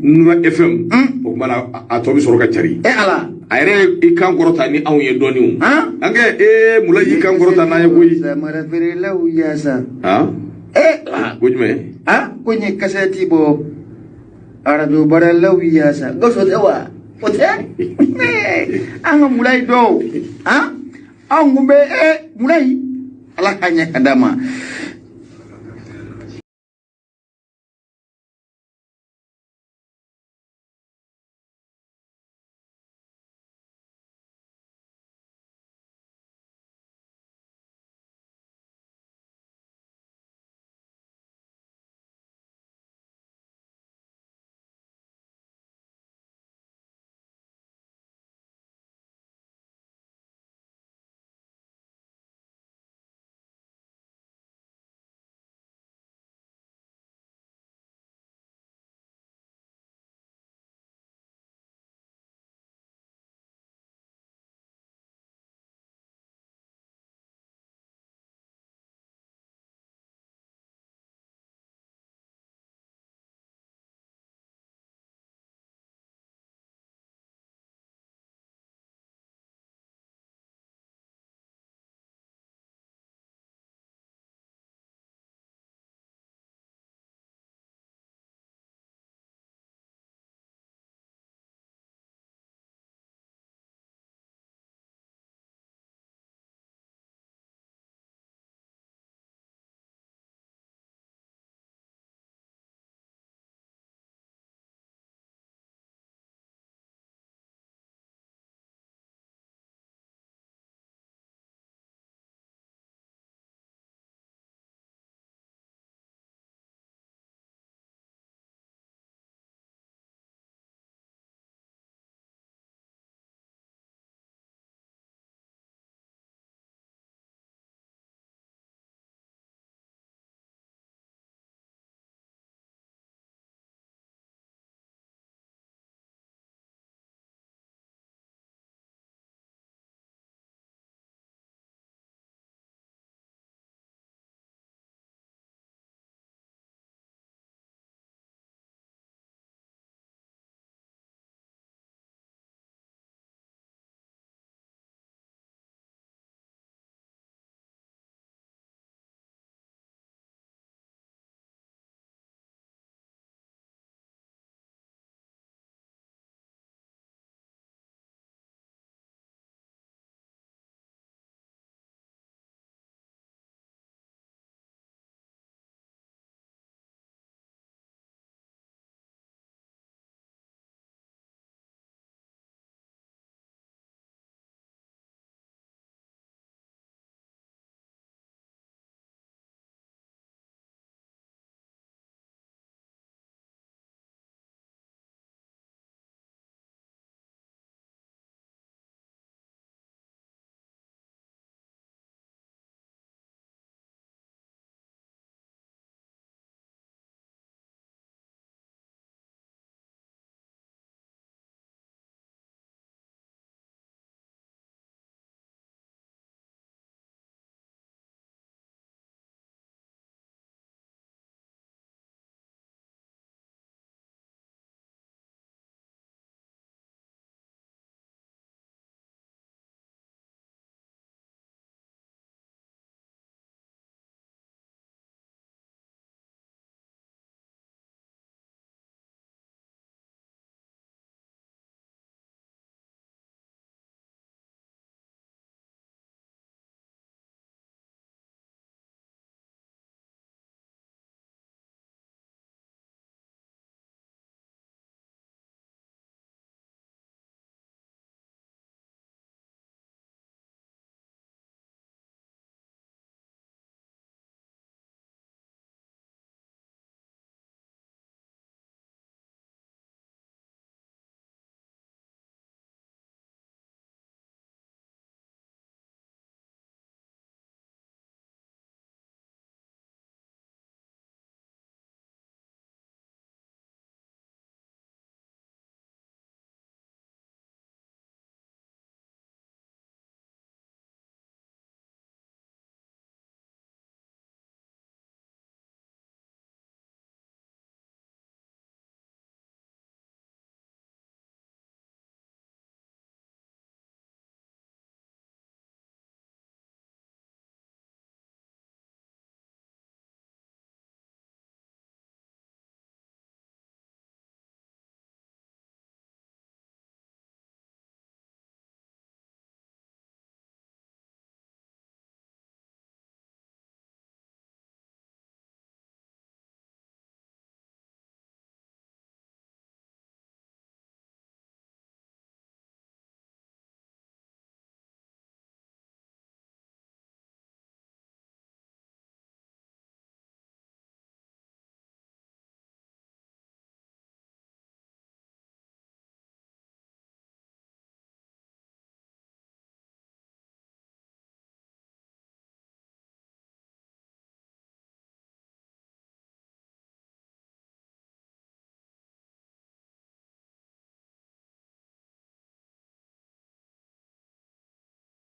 Nura FM o kumana a tɔ bɛ sɔrɔ ka cari a yɛrɛ i kan kɔrɔta ni anw ye dɔɔninw an kɛ Mulaye y'i kan kɔrɔta n'an ye koyi ko jumɛn ko n ye kasɛti bɔ arajo baralaw yaasa Gawusu tɛ wa o tɛ an ka Mulaye dɔw anw kun bɛ Mulaye Ala ka ɲɛ ka d'a ma